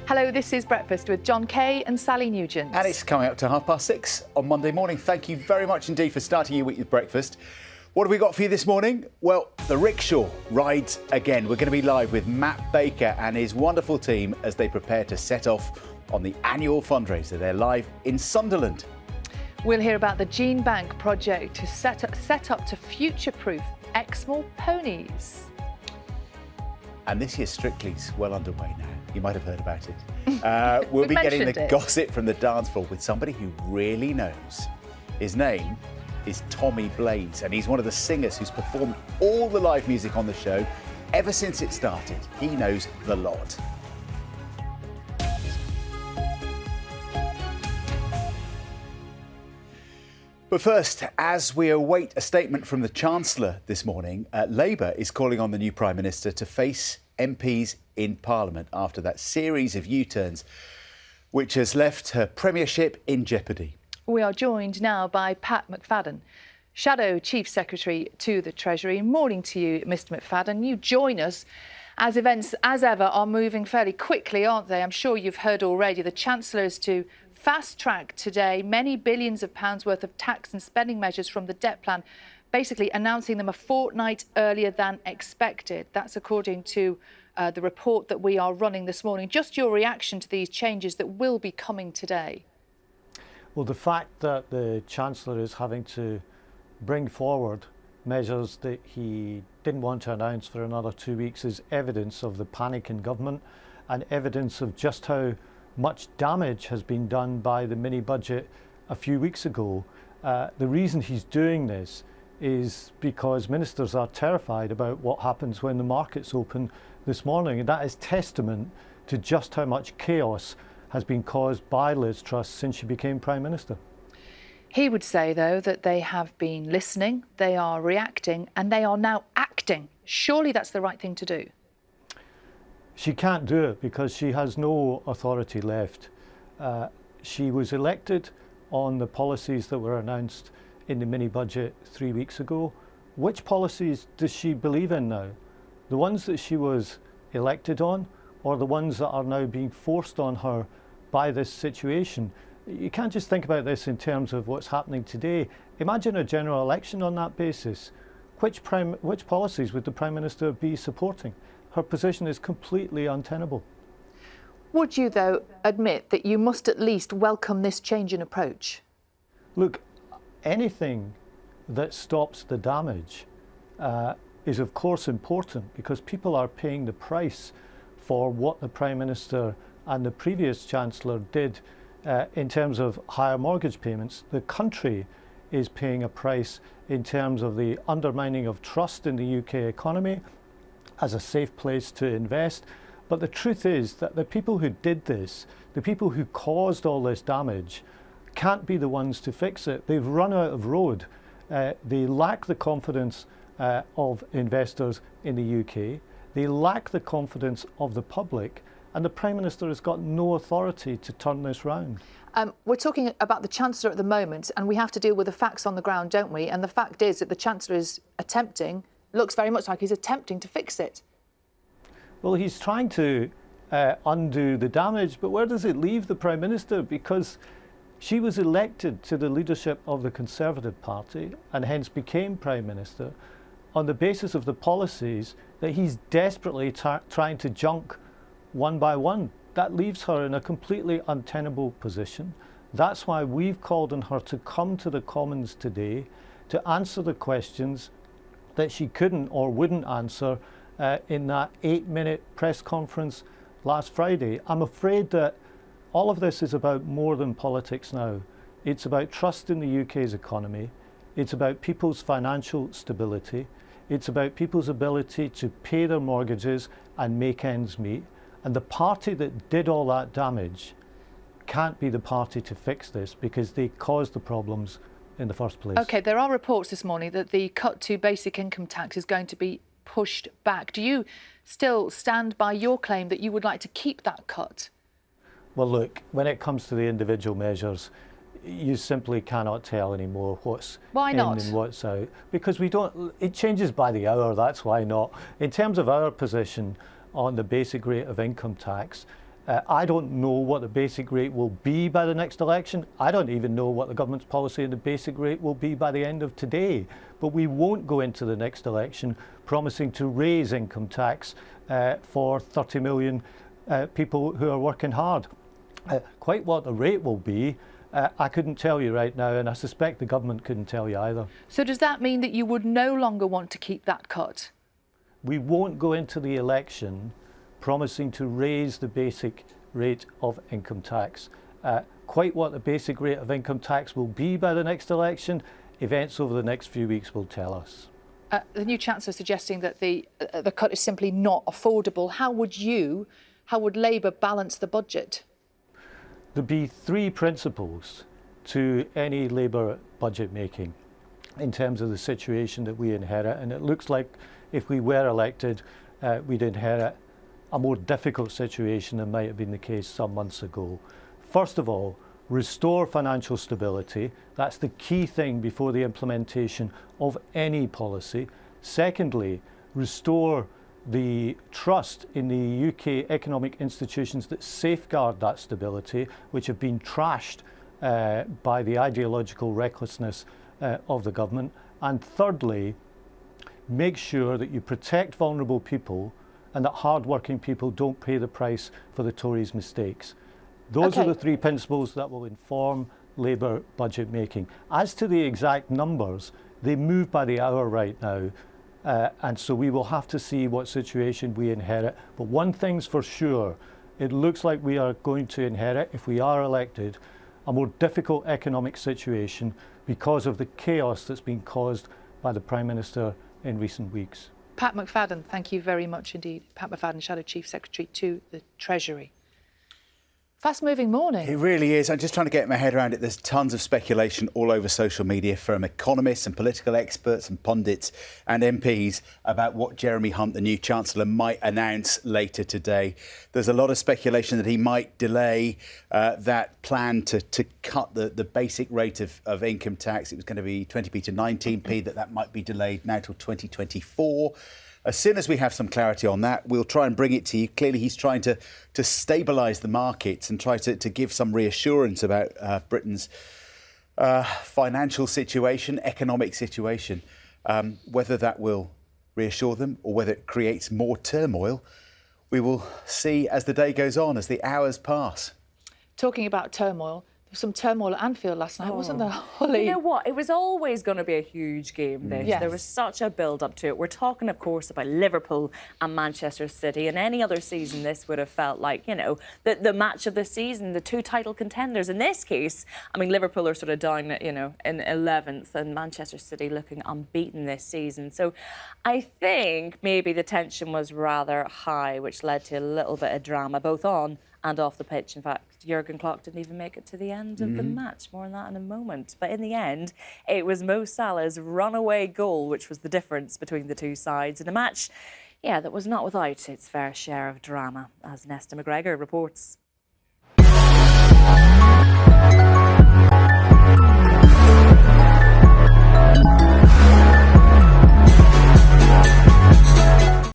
Hello, this is Breakfast with John Kay and Sally Nugent. And it's coming up to 6:30 on Monday morning. Thank you very much indeed for starting your week with breakfast. What have we got for you this morning? Well, the rickshaw rides again. We're going to be live with Matt Baker and his wonderful team as they prepare to set off on the annual fundraiser. They're live in Sunderland. We'll hear about the Gene Bank project to set up to future-proof Exmoor ponies. And this year's Strictly's well underway now. You might have heard about it. We'll be getting the gossip from the dance floor with somebody who really knows. His name is Tommy Blades, and he's one of the singers who's performed all the live music on the show ever since it started. He knows the lot. But first, as we await a statement from the Chancellor this morning, Labour is calling on the new Prime Minister to face MPs in Parliament after that series of U-turns, which has left her premiership in jeopardy. We are joined now by Pat McFadden, Shadow Chief Secretary to the Treasury. Morning to you, Mr McFadden. You join us as events, as ever, are moving fairly quickly, aren't they? I'm sure you've heard already the Chancellor is to fast-track today many billions of pounds worth of tax and spending measures from the debt plan, basically announcing them a fortnight earlier than expected. That's according to the report that we are running this morning. Just your reaction to these changes that will be coming today. Well, the fact that the Chancellor is having to bring forward measures that he didn't want to announce for another 2 weeks is evidence of the panic in government and evidence of just how much damage has been done by the mini-budget a few weeks ago. The reason he's doing this is because ministers are terrified about what happens when the markets open this morning, and that is testament to just how much chaos has been caused by Liz Truss since she became Prime Minister. He would say, though, that they have been listening, they are reacting, and they are now acting. Surely that's the right thing to do. She can't do it because she has no authority left. She was elected on the policies that were announced in the mini-budget 3 weeks ago. Which policies does she believe in now? The ones that she was elected on, or the ones that are now being forced on her by this situation? You can't just think about this in terms of what's happening today. Imagine a general election on that basis. Which policies would the Prime Minister be supporting? Her position is completely untenable. Would you, though, admit that you must at least welcome this change in approach? Look, anything that stops the damage is of course important, because people are paying the price for what the Prime Minister and the previous Chancellor did in terms of higher mortgage payments. The country is paying a price in terms of the undermining of trust in the UK economy as a safe place to invest. But the truth is that the people who did this, the people who caused all this damage, can't be the ones to fix it. They've run out of road. They lack the confidence of investors in the UK. They lack the confidence of the public, and the Prime Minister has got no authority to turn this round. We're talking about the Chancellor at the moment, and we have to deal with the facts on the ground, don't we? And the fact is that the Chancellor is looks very much like he's attempting to fix it. Well, he's trying to undo the damage, but where does it leave the Prime Minister? Because she was elected to the leadership of the Conservative Party and hence became Prime Minister on the basis of the policies that he's desperately trying to junk one by one. That leaves her in a completely untenable position. That's why we've called on her to come to the Commons today to answer the questions that she couldn't or wouldn't answer in that 8-minute press conference last Friday. I'm afraid that all of this is about more than politics now. It's about trust in the UK's economy. It's about people's financial stability. It's about people's ability to pay their mortgages and make ends meet. And the party that did all that damage can't be the party to fix this, because they caused the problems in the first place. OK, there are reports this morning that the cut to basic income tax is going to be pushed back. Do you still stand by your claim that you would like to keep that cut? Well, look, when it comes to the individual measures, you simply cannot tell anymore what's in and what's out, because we don't. It changes by the hour. That's why not. In terms of our position on the basic rate of income tax, I don't know what the basic rate will be by the next election. I don't even know what the government's policy on the basic rate will be by the end of today. But we won't go into the next election promising to raise income tax for 30 million people who are working hard. Quite what the rate will be, I couldn't tell you right now, and I suspect the government couldn't tell you either. So does that mean that you would no longer want to keep that cut? We won't go into the election promising to raise the basic rate of income tax. Quite what the basic rate of income tax will be by the next election, events over the next few weeks will tell us. The new Chancellor suggesting that the cut is simply not affordable. How would Labour balance the budget? There'd be three principles to any Labour budget making in terms of the situation that we inherit, and it looks like if we were elected, we'd inherit a more difficult situation than might have been the case some months ago. First of all, restore financial stability. That's the key thing before the implementation of any policy. Secondly, restore the trust in the UK economic institutions that safeguard that stability, which have been trashed by the ideological recklessness of the government. And thirdly, make sure that you protect vulnerable people and that hard-working people don't pay the price for the Tories' mistakes. Those are the three principles that will inform Labour budget making. As to the exact numbers, they move by the hour right now, and so we will have to see what situation we inherit. But one thing's for sure, it looks like we are going to inherit, if we are elected, a more difficult economic situation because of the chaos that's been caused by the Prime Minister in recent weeks. Pat McFadden, thank you very much indeed. Pat McFadden, Shadow Chief Secretary to the Treasury. Fast-moving morning. It really is. I'm just trying to get my head around it. There's tons of speculation all over social media from economists and political experts and pundits and MPs about what Jeremy Hunt, the new Chancellor, might announce later today. There's a lot of speculation that he might delay that plan to cut the basic rate of income tax. It was going to be 20p to 19p, that might be delayed now till 2024. As soon as we have some clarity on that, we'll try and bring it to you. Clearly, he's trying to stabilise the markets and try to give some reassurance about Britain's financial situation, economic situation. Whether that will reassure them or whether it creates more turmoil, we will see as the day goes on, as the hours pass. Talking about turmoil, there was some turmoil at Anfield last night, wasn't there, Holly? You know what? It was always going to be a huge game, this. Yes. There was such a build-up to it. We're talking, of course, about Liverpool and Manchester City. And any other season, this would have felt like, you know, the match of the season, the two title contenders. In this case, I mean, Liverpool are sort of down, you know, in 11th, and Manchester City looking unbeaten this season. So I think maybe the tension was rather high, which led to a little bit of drama, both on and off the pitch. In fact, Jurgen Klopp didn't even make it to the end of the match. More on that in a moment. But in the end, it was Mo Salah's runaway goal, which was the difference between the two sides in a match, yeah, that was not without its fair share of drama, as Nesta McGregor reports.